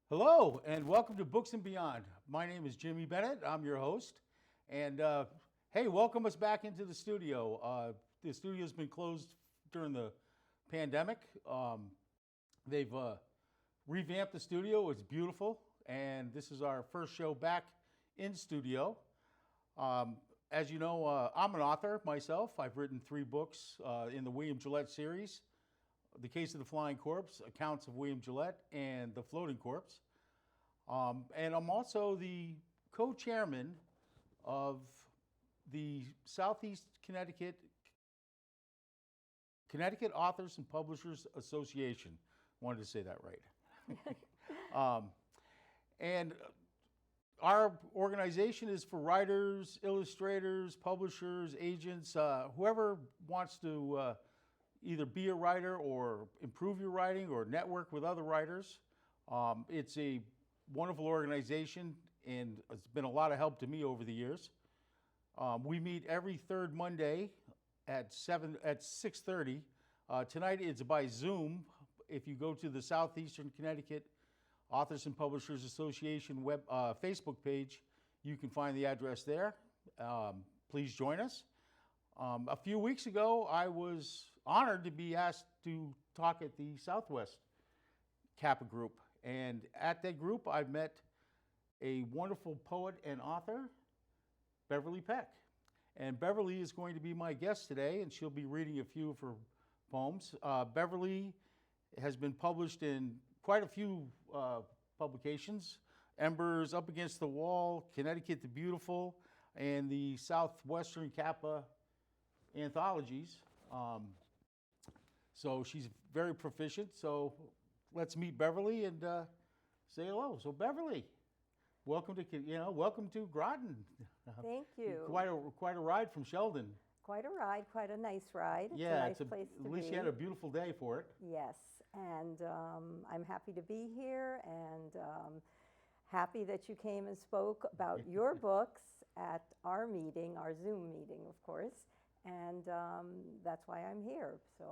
Hello, and welcome to Books and Beyond. My name is Jimmy Bennett. I'm your host. And hey, welcome us back into the studio. The studio's been closed during the pandemic. They've revamped the studio. It's beautiful. And this is our first show back in studio. As you know, I'm an author myself. I've written 3 books in the William Gillette series. The Case of the Flying Corpse, Accounts of William Gillette, and The Floating Corpse. And I'm also the co-chairman of the Southeast Connecticut Authors and Publishers Association. Wanted to say that right. And our organization is for writers, illustrators, publishers, agents, whoever wants to either be a writer or improve your writing or network with other writers. It's a wonderful organization, and it's been a lot of help to me over the years. We meet every third Monday at 6:30. Tonight it's by Zoom. If you go to the Southeastern Connecticut Authors and Publishers Association Facebook page, you can find the address there. Please join us. A few weeks ago, I was honored to be asked to talk at the Southwest Kappa group. And at that group, I met a wonderful poet and author, Beverly Peck. And Beverly is going to be my guest today, and she'll be reading a few of her poems. Beverly has been published in quite a few publications: Embers, Up Against the Wall, Connecticut the Beautiful, and the Southwestern Kappa anthologies. So she's very proficient. So let's meet Beverly and say hello. So Beverly, welcome to Groton. Thank you. Quite a ride from Sheldon. Quite a ride, quite a nice ride. It's Yeah, a nice place to be. At least you had a beautiful day for it. Yes, and I'm happy to be here, and happy that you came and spoke about your books at our meeting, our Zoom meeting, of course. And that's why I'm here. So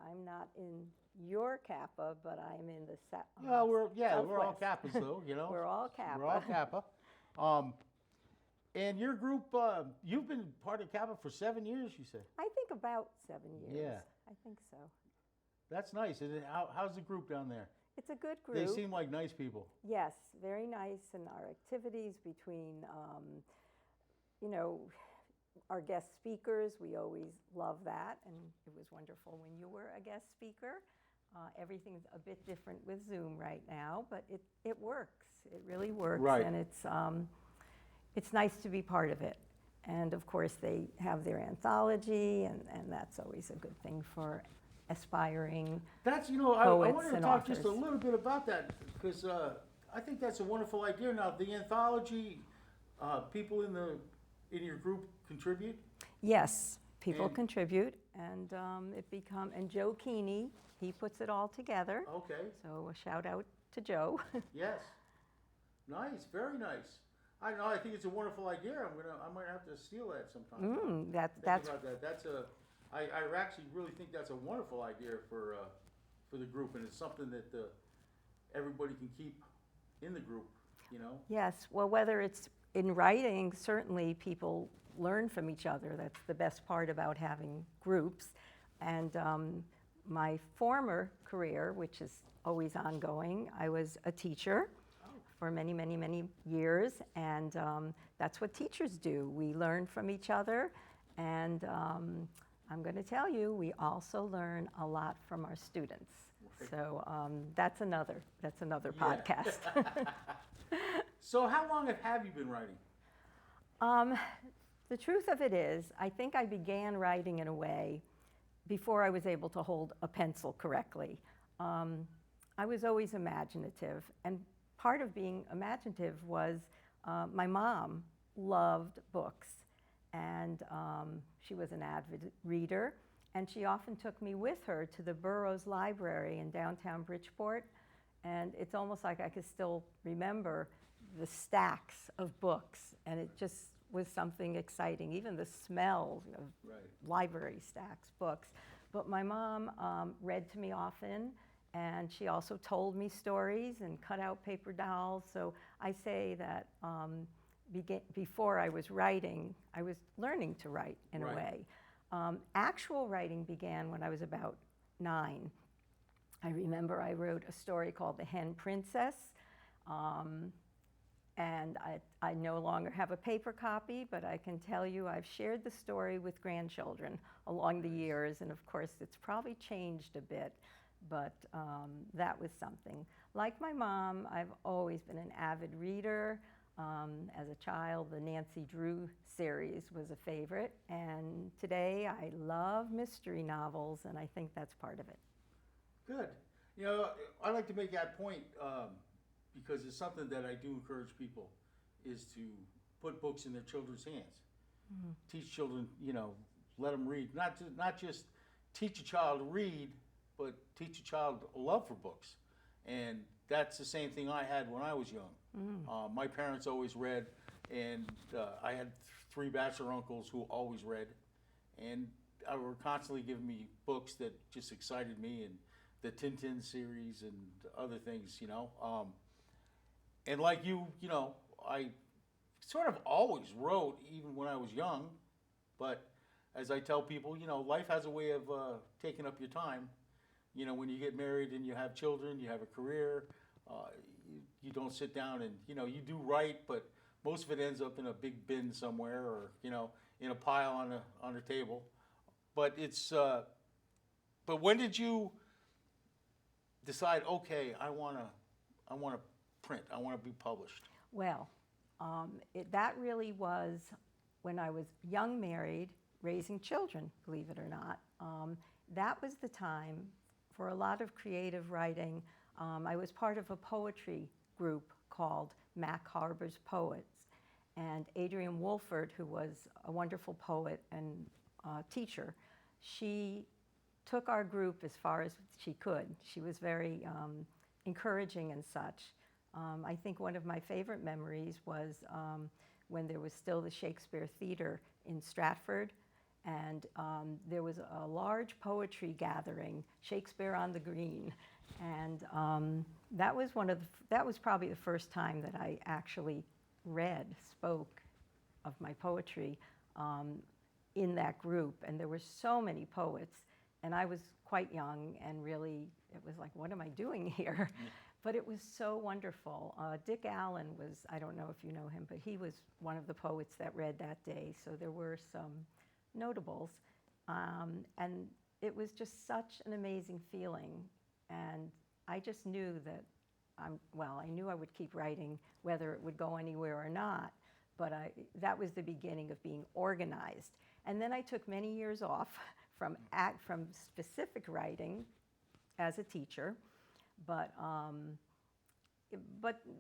I'm not in your Kappa, but I'm in the Well, we're all Southwest. Kappas, though. You know, We're all Kappa. We're all Kappa. And your group, you've been part of Kappa for 7 years, you said. I think about 7 years. Yeah. I think so. That's nice. How's the group down there? It's a good group. They seem like nice people. Yes, very nice. And our activities between, our guest speakers, we always love that. And it was wonderful when you were a guest speaker. Everything's a bit different with Zoom right now, but it works. It really works. Right. And it's nice to be part of it. And of course, they have their anthology, and that's always a good thing for aspiring That's, I poets wanted to and talk authors. just a little bit about that, because I think that's a wonderful idea. Now, the anthology, people in your group contribute? Yes, people And- contribute, and and Joe Keeney, he puts it all together. Okay, So a shout out to Joe. yes. Nice, very nice. I know, I think it's a wonderful idea. I might have to steal that sometime. Think That's about that. I actually really think that's a wonderful idea for the group, and it's something that everybody can keep in the group, yes. Well, whether it's in writing, certainly people learn from each other. That's the best part about having groups. And my former career, which is always ongoing, I was a teacher for many, many, many years, and that's what teachers do. We learn from each other, and I'm going to tell you, we also learn a lot from our students. So that's another podcast. So how long have you been writing? The truth of it is, I think I began writing in a way before I was able to hold a pencil correctly. I was always imaginative, and part of being imaginative was my mom loved books, and she was an avid reader, and she often took me with her to the Burroughs Library in downtown Bridgeport, and it's almost like I could still remember the stacks of books, and it just was something exciting, even the smell of library stacks, books. But my mom read to me often, And she also told me stories and cut out paper dolls. So I say that before I was writing, I was learning to write in a way. Actual writing began when I was about 9. I remember I wrote a story called The Hen Princess, and I no longer have a paper copy, but I can tell you I've shared the story with grandchildren along the years, and of course it's probably changed a bit, but that was something. Like my mom, I've always been an avid reader. As a child, the Nancy Drew series was a favorite, and today I love mystery novels, and I think that's part of it. Good. You know, I like to make that point because it's something that I do encourage people is to put books in their children's hands. Mm-hmm. Teach children, you know, let them read. Not just teach a child to read, but teach a child a love for books. And that's the same thing I had when I was young. Mm. My parents always read, and I had 3 bachelor uncles who always read, and were constantly giving me books that just excited me, and the Tintin series and other things, you know. And like you know, I sort of always wrote even when I was young, but as I tell people, you know, life has a way of taking up your time. You know, when you get married and you have children, you have a career, you don't sit down and, you know, you do write, but most of it ends up in a big bin somewhere or, you know, in a pile on a table. But it's, but when did you decide, okay, I want to print, I want to be published? Well, that really was when I was young, married, raising children, believe it or not. That was the time for a lot of creative writing. I was part of a poetry group called Mac Harbor's Poets. And Adrienne Wolford, who was a wonderful poet and teacher, she took our group as far as she could. She was very encouraging and such. I think one of my favorite memories was when there was still the Shakespeare Theater in Stratford, and there was a large poetry gathering, Shakespeare on the Green, and that was probably the first time that I actually spoke of my poetry in that group, and there were so many poets, and I was quite young, and really it was like, what am I doing here? But it was so wonderful. Dick Allen was, I don't know if you know him, but he was one of the poets that read that day, so there were some notables, and it was just such an amazing feeling, and I just knew that I knew I would keep writing whether it would go anywhere or not, but that was the beginning of being organized. And then I took many years off from specific writing as a teacher, but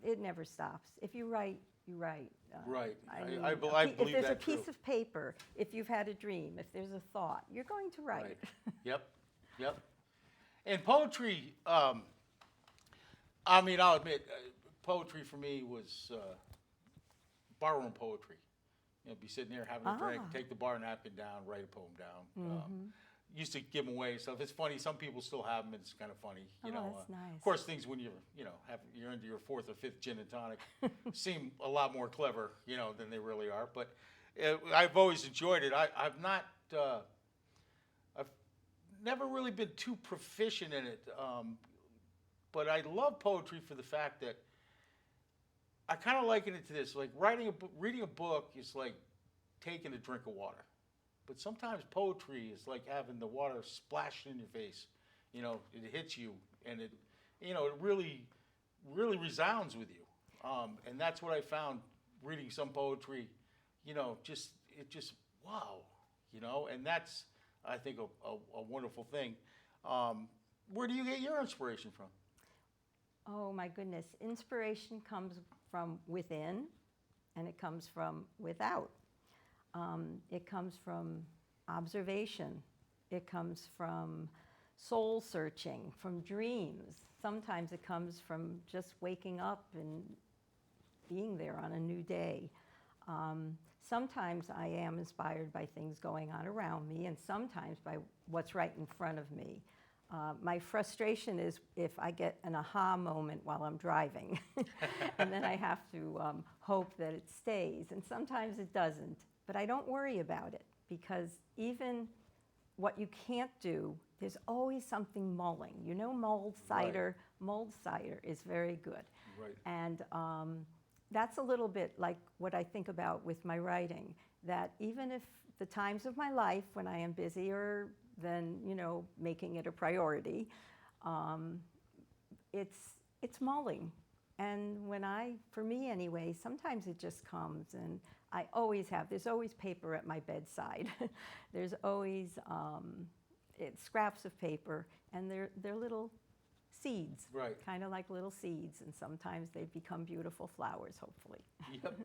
it never stops. If you write, you write. Right. I believe if there's that a piece too. of paper, if you've had a dream, if there's a thought, you're going to write. Right. Yep. And poetry, I mean, I'll admit, poetry for me was barroom poetry. You know, be sitting there having a drink, take the bar napkin down, write a poem down. Mm-hmm. Used to give them away stuff. It's funny. Some people still have them. It's kind of funny. You know, that's nice. Of course, things when you're into your 4th or 5th gin and tonic seem a lot more clever, you know, than they really are. But I've always enjoyed it. I've never really been too proficient in it. But I love poetry for the fact that I kind of liken it to this. Like reading a book is like taking a drink of water. But sometimes poetry is like having the water splashed in your face. You know, it hits you, and it really, really resounds with you. And that's what I found reading some poetry. You know, it just wow. You know, and that's, I think, a wonderful thing. Where do you get your inspiration from? Oh my goodness, inspiration comes from within, and it comes from without. It comes from observation. It comes from soul searching, from dreams. Sometimes it comes from just waking up and being there on a new day. Sometimes I am inspired by things going on around me, and sometimes by what's right in front of me. My frustration is if I get an aha moment while I'm driving, and then I have to hope that it stays, and sometimes it doesn't. But I don't worry about it, because even what you can't do, there's always something mulling. You know, mulled cider. Right. Mulled cider is very good. Right. And that's a little bit like what I think about with my writing, that even if the times of my life when I am busier than, you know, making it a priority, it's mulling. And for me anyway, sometimes it just comes, and there's always paper at my bedside. There's always scraps of paper, and they're little seeds, right? Kind of like little seeds, and sometimes they become beautiful flowers, hopefully. Yep.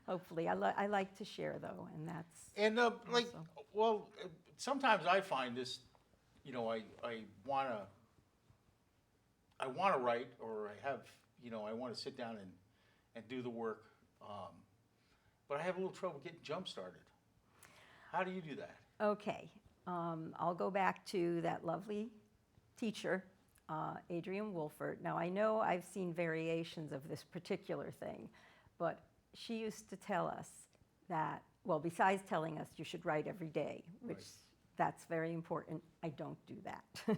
Hopefully. I like to share, though, and that's... And sometimes I find this, you know, I want to write, or I want to sit down and do the work, but I have a little trouble getting jump started. How do you do that? Okay, I'll go back to that lovely teacher, Adrienne Wolfert. Now, I know I've seen variations of this particular thing, but she used to tell us that, well, besides telling us you should write every day, which Right. That's very important. I don't do that,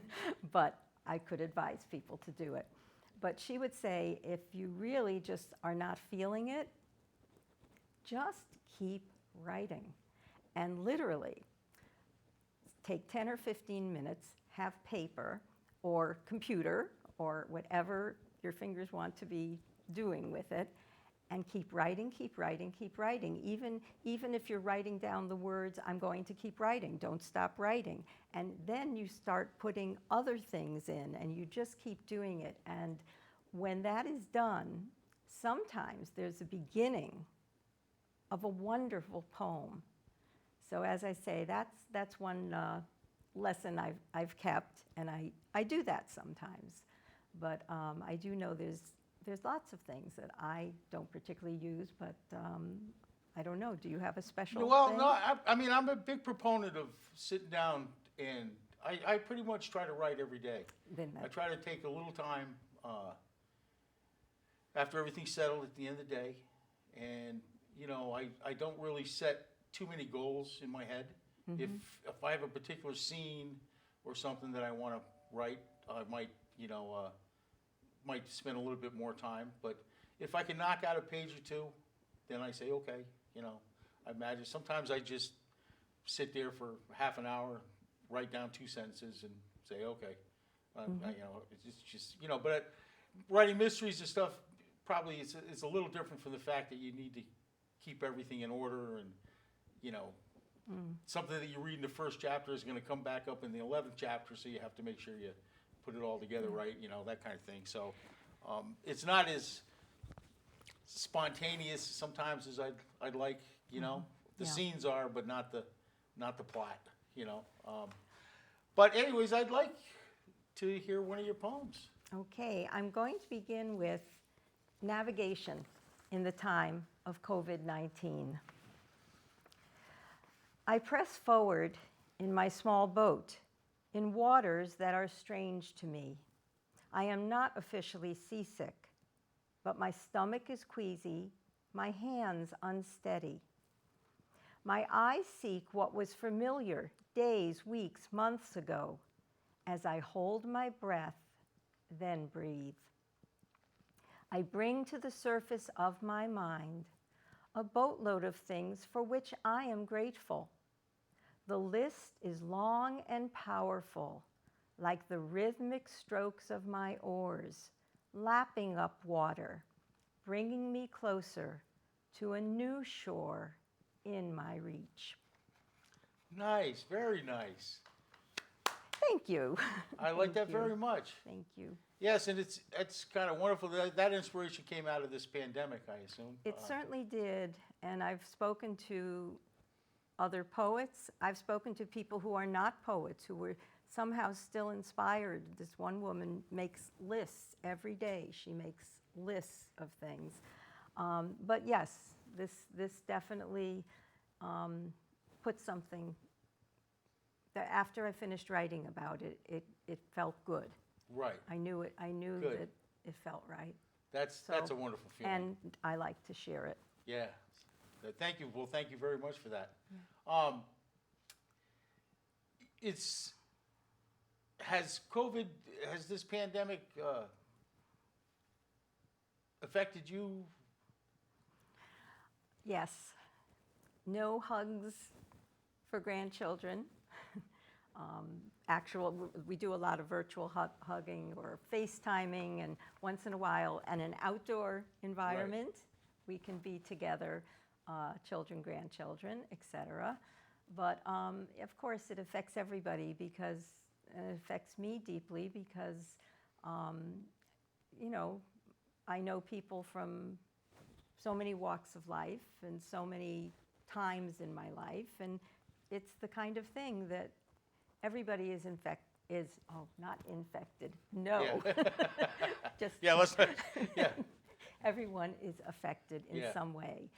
but I could advise people to do it. But she would say, if you really just are not feeling it, just keep writing. And literally, take 10 or 15 minutes, have paper or computer or whatever your fingers want to be doing with it, and keep writing, keep writing, keep writing. Even if you're writing down the words, I'm going to keep writing, don't stop writing. And then you start putting other things in, and you just keep doing it. And when that is done, sometimes there's a beginning of a wonderful poem. So as I say, that's one lesson I've kept, and I do that sometimes. But I do know there's lots of things that I don't particularly use, but I don't know. Do you have a special thing? No, I mean, I'm a big proponent of sitting down, and I pretty much try to write every day. I try to take a little time after everything's settled at the end of the day, and you know, I don't really set too many goals in my head. Mm-hmm. If I have a particular scene or something that I want to write, I might, might spend a little bit more time. But if I can knock out a page or two, then I say, okay, I imagine sometimes I just sit there for half an hour, write down 2 sentences and say, okay, Mm-hmm. it's just, but writing mysteries and stuff, probably it's a little different from the fact that you need to keep everything in order, and, something that you read in the first chapter is going to come back up in the 11th chapter, so you have to make sure you put it all together right, that kind of thing. So it's not as spontaneous sometimes as I'd like, the scenes are, but not the plot, But anyways, I'd like to hear one of your poems. Okay, I'm going to begin with navigation in the time of COVID-19. I press forward in my small boat in waters that are strange to me. I am not officially seasick, but my stomach is queasy, my hands unsteady. My eyes seek what was familiar days, weeks, months ago, as I hold my breath, then breathe. I bring to the surface of my mind a boatload of things for which I am grateful. The list is long and powerful, like the rhythmic strokes of my oars, lapping up water, bringing me closer to a new shore in my reach. Nice, very nice. Thank you. I like that very much. Thank you. Yes, and it's kind of wonderful. That inspiration came out of this pandemic, I assume. It certainly did, and I've spoken to other poets. I've spoken to people who are not poets, who were somehow still inspired. This one woman makes lists every day. She makes lists of things. But yes, this definitely put something after I finished writing about it, it felt good. Right. I knew Good. that it felt right. That's So- a wonderful feeling. And I like to share it. Yeah. Thank you. Well, thank you very much for that. Has this pandemic affected you? Yes. No hugs for grandchildren. We do a lot of virtual hugging or FaceTiming, and once in a while, in an outdoor environment, we can be together, children, grandchildren, etc. But of course, it affects everybody because it affects me deeply because, I know people from so many walks of life and so many times in my life, and it's the kind of thing that everybody not infected. No. Yeah. Just Yeah. everyone is affected in Yeah. some way.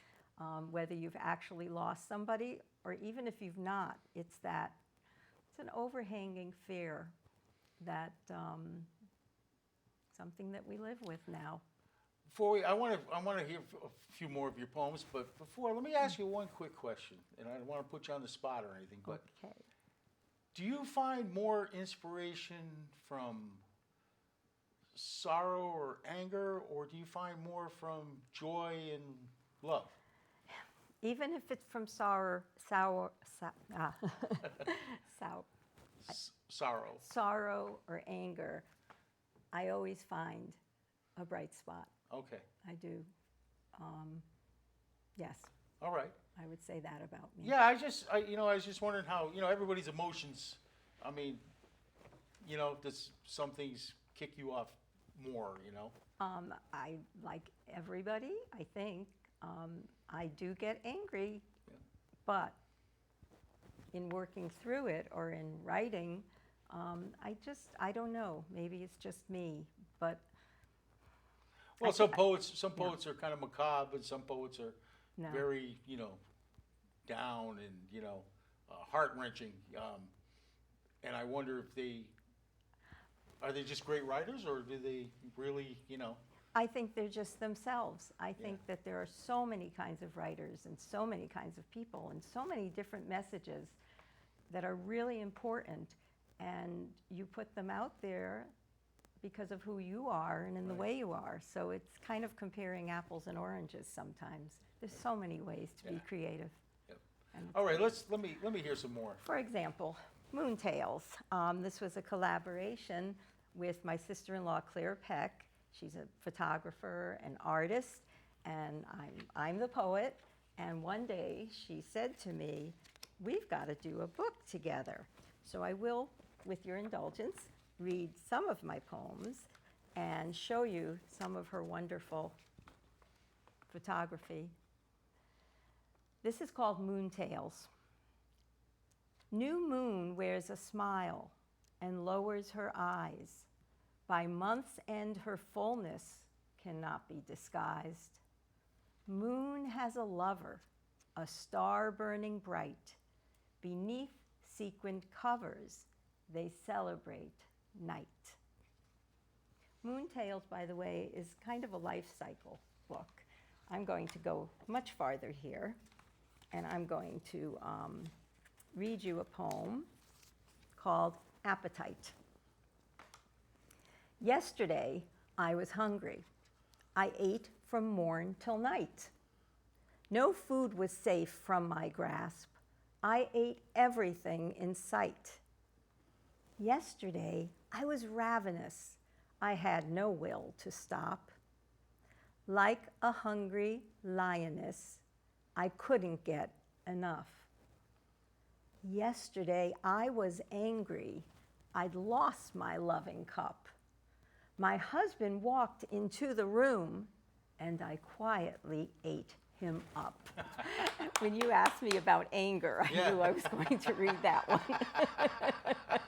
Whether you've actually lost somebody or even if you've not, it's an overhanging fear that something that we live with now. I want to hear a few more of your poems, but before, let me ask you one quick question, and I don't want to put you on the spot or anything, but Okay. do you find more inspiration from sorrow or anger, or do you find more from joy and love? Even if it's from sorrow, sorrow or anger, I always find a bright spot. Okay. I do. Yes, All right. I would say that about me. Yeah, I was just wondering how, everybody's emotions, I mean, does some things kick you off more, I, like everybody, I think, I do get angry, Yeah. but in working through it or in writing, I don't know, maybe it's just me, but. Well, some poets are kind of macabre, and some poets are No. very, down and, heart-wrenching. And I wonder if are they just great writers, or do they really, I think they're just themselves. I think that there are so many kinds of writers and so many kinds of people and so many different messages that are really important, and you put them out there because of who you are and in the Right. way you are. So it's kind of comparing apples and oranges sometimes. There's so many ways to be Yeah. creative. Yep. And it's All right, great. let me hear some more. For example, Moontails. This was a collaboration with my sister-in-law, Claire Peck. She's a photographer and artist, and I'm the poet. And one day she said to me, "We've got to do a book together." So I will, with your indulgence, read some of my poems and show you some of her wonderful photography. This is called Moontails. New moon wears a smile and lowers her eyes. By month's end her fullness cannot be disguised. Moon has a lover, a star burning bright. Beneath sequined covers, they celebrate night. Moontails, by the way, is kind of a life cycle book. I'm going to go much farther here, and I'm going to read you a poem called Appetite. Yesterday, I was hungry. I ate from morn till night. No food was safe from my grasp. I ate everything in sight. Yesterday, I was ravenous. I had no will to stop. Like a hungry lioness, I couldn't get enough. Yesterday, I was angry. I'd lost my loving cup. My husband walked into the room, and I quietly ate him up. When you asked me about anger, I knew I was going to read that one.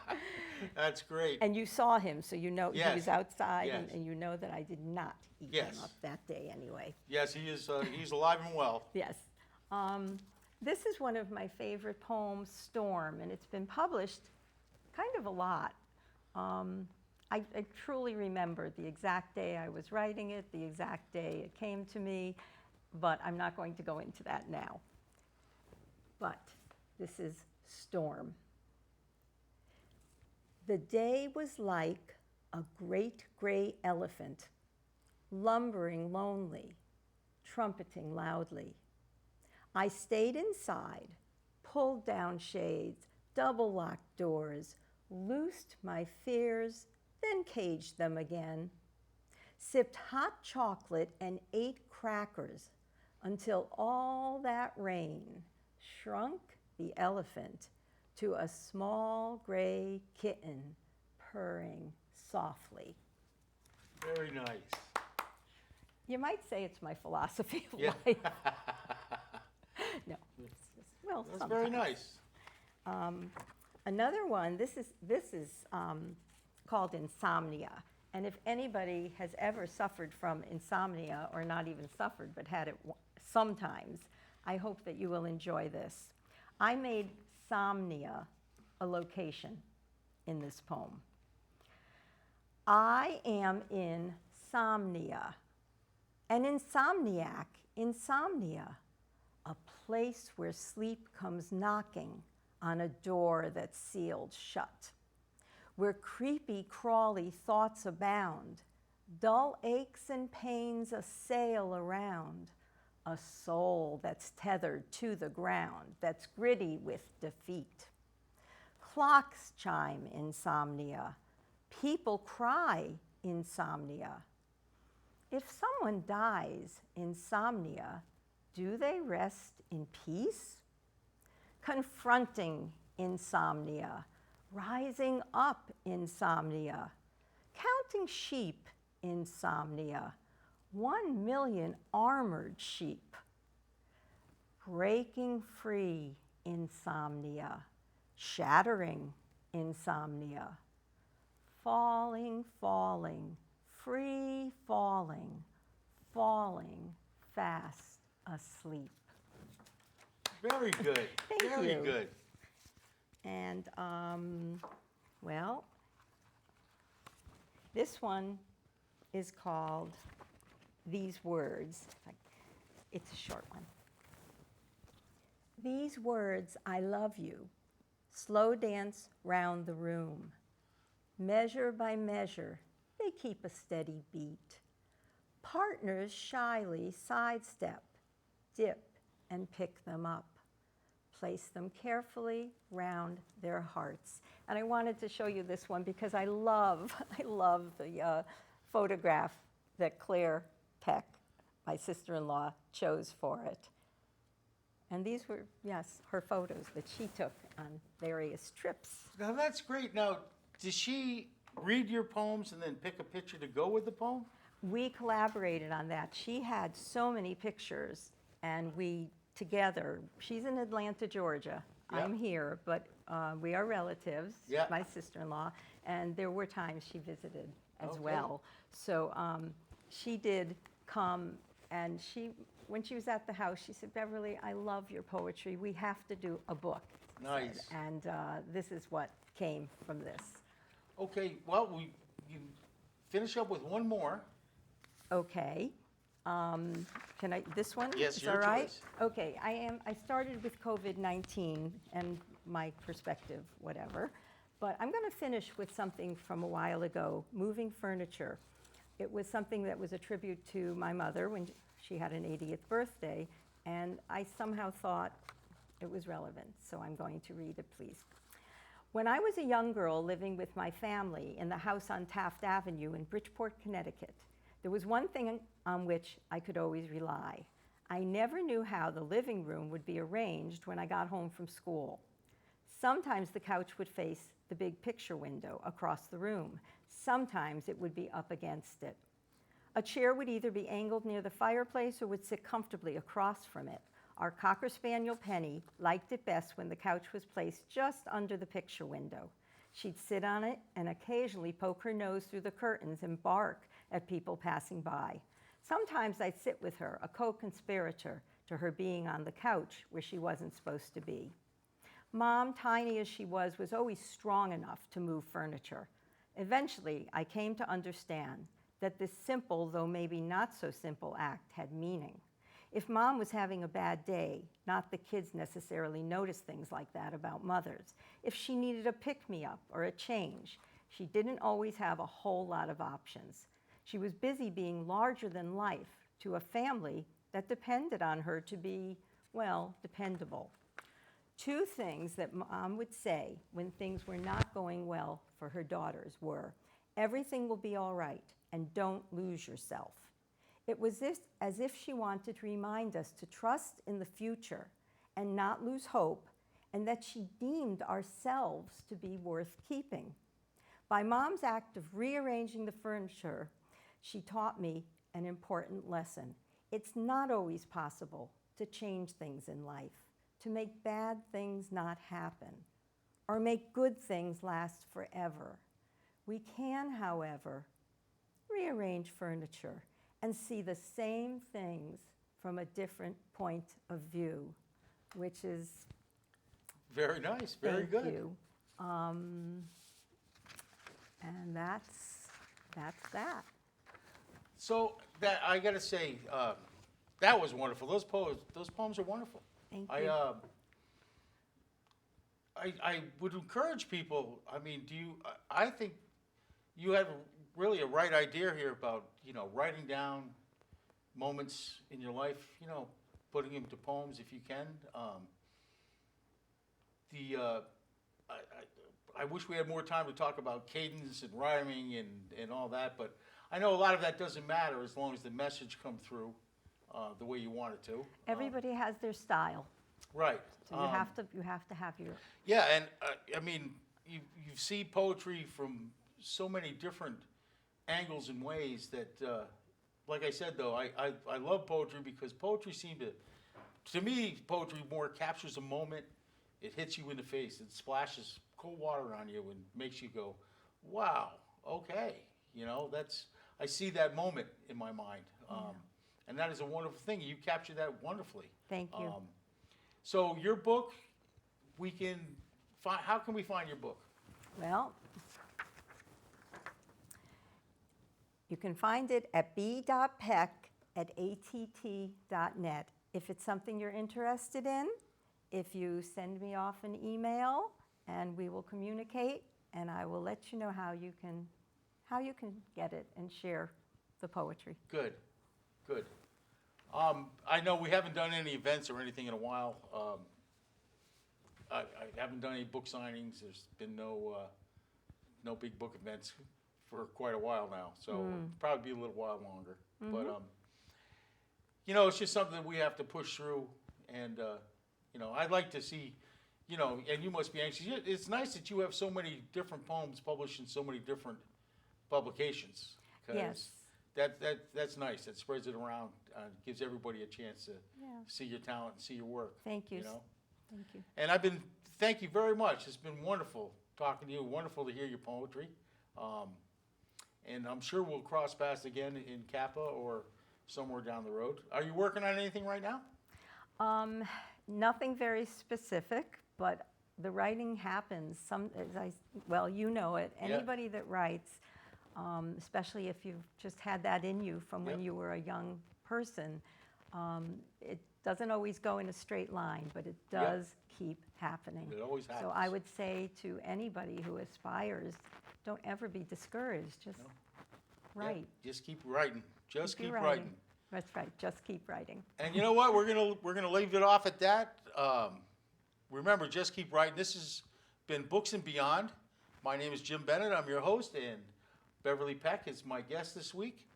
That's great. And you saw him, so you know he was outside, Yes. and you know that I did not eat him up that day anyway. Yes, he's alive and well. Yes. This is one of my favorite poems, Storm, and it's been published kind of a lot. I truly remember the exact day I was writing it, the exact day it came to me, but I'm not going to go into that now. But this is Storm. The day was like a great gray elephant, lumbering lonely, trumpeting loudly. I stayed inside, pulled down shades, double-locked doors, loosed my fears, then caged them again, sipped hot chocolate and ate crackers until all that rain shrunk the elephant to a small gray kitten purring softly. Very nice. You might say it's my philosophy of Yeah. life. No, it's just, well, That's sometimes. very nice. Another one, this is called Insomnia. And if anybody has ever suffered from insomnia, or not even suffered, but had it sometimes, I hope that you will enjoy this. I made Somnia a location in this poem. I am in Somnia, an insomniac, insomnia, a place where sleep comes knocking on a door that's sealed shut, where creepy, crawly thoughts abound, dull aches and pains assail around, a soul that's tethered to the ground, that's gritty with defeat. Clocks chime insomnia, people cry insomnia. If someone dies insomnia, do they rest in peace? Confronting insomnia, rising up insomnia, counting sheep insomnia, 1 million armored sheep, breaking free insomnia, shattering insomnia, falling, falling, free falling, falling fast asleep. Very good. Thank Very you. good. And, well, this one is called These Words. It's a short one. These words, I love you, slow dance round the room. Measure by measure, they keep a steady beat. Partners shyly sidestep, dip, and pick them up. Place them carefully round their hearts. And I wanted to show you this one because I love the photograph that Claire Peck, my sister-in-law, chose for it. And these were, yes, her photos that she took on various trips. Now that's great. Now, does she read your poems and then pick a picture to go with the poem? We collaborated on that. She had so many pictures, and we together, she's in Atlanta, Georgia. Yep. I'm here, but we are relatives, Yep. my sister-in-law, and there were times she visited as Okay. well. So she did come, and when she was at the house, she said, Beverly, I love your poetry. We have to do a book. she said. Nice. And this is what came from this. Okay, well, you finish up with one more. Okay. Can I, this one? Yes, Is your all right? choice. Okay, I started with COVID-19 and my perspective, whatever. But I'm going to finish with something from a while ago, moving furniture. It was something that was a tribute to my mother when she had an 80th birthday, and I somehow thought it was relevant, so I'm going to read it, please. When I was a young girl living with my family in the house on Taft Avenue in Bridgeport, Connecticut, there was one thing on which I could always rely. I never knew how the living room would be arranged when I got home from school. Sometimes the couch would face the big picture window across the room. Sometimes it would be up against it. A chair would either be angled near the fireplace or would sit comfortably across from it. Our Cocker Spaniel Penny liked it best when the couch was placed just under the picture window. She'd sit on it and occasionally poke her nose through the curtains and bark at people passing by. Sometimes I'd sit with her, a co-conspirator, to her being on the couch where she wasn't supposed to be. Mom, tiny as she was always strong enough to move furniture. Eventually, I came to understand that this simple, though maybe not so simple act had meaning. If Mom was having a bad day, not the kids necessarily notice things like that about mothers. If she needed a pick-me-up or a change, she didn't always have a whole lot of options. She was busy being larger than life to a family that depended on her to be, well, dependable. Two things that Mom would say when things were not going well for her daughters were, "Everything will be all right, and don't lose yourself." It was as if she wanted to remind us to trust in the future and not lose hope, and that she deemed ourselves to be worth keeping. By Mom's act of rearranging the furniture, she taught me an important lesson. It's not always possible to change things in life, to make bad things not happen, or make good things last forever. We can, however, rearrange furniture and see the same things from a different point of view, which is Very nice, very thank good. you. And that's that. So that I got to say, that was wonderful. Those poems are wonderful. Thank you. I would encourage people. I mean, I think you have really a right idea here about writing down moments in your life. Putting them to poems if you can. I wish we had more time to talk about cadence and rhyming and all that, but I know a lot of that doesn't matter as long as the message comes through the way you want it to. Everybody has their style, Right. so you have to have your. Yeah, and I mean, you see poetry from so many different angles and ways that, like I said, though, I love poetry because poetry seems to me, poetry more captures a moment. It hits you in the face. It splashes cold water on you and makes you go, wow, okay. I see that moment in my mind. And that is a wonderful thing. You capture that wonderfully. Thank you. So your book, we can find. How can we find your book? Well, you can find it at b.peck at att.net. If it's something you're interested in, if you send me off an email, and we will communicate, and I will let you know how you can get it and share the poetry. Good. I know we haven't done any events or anything in a while. I haven't done any book signings. There's been no big book events for quite a while now, so it'll probably be a little while longer. But it's just something that we have to push through, and I'd like to see. And you must be anxious. It's nice that you have so many different poems published in so many different publications. 'Cause Yes. That's nice. It spreads it around, gives everybody a chance to see your talent and see your work. Thank you. Thank you. And thank you very much. It's been wonderful talking to you. Wonderful to hear your poetry. And I'm sure we'll cross paths again in Kappa or somewhere down the road. Are you working on anything right now? Nothing very specific, but the writing happens. You know it. Anybody that writes, especially if you've just had that in you from when you were a young person, it doesn't always go in a straight line, but it does keep happening. It always happens. So I would say to anybody who aspires, don't ever be discouraged. Just write. Yeah, just keep writing. Just keep Keep writing. writing. That's right. Just keep writing. And you know what? We're gonna leave it off at that. Remember, just keep writing. This has been Books and Beyond. My name is Jim Bennett. I'm your host, and Beverly Peck is my guest this week.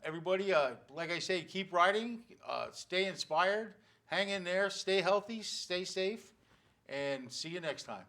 Everybody, like I say, keep writing. Stay inspired. Hang in there. Stay healthy. Stay safe. And see you next time.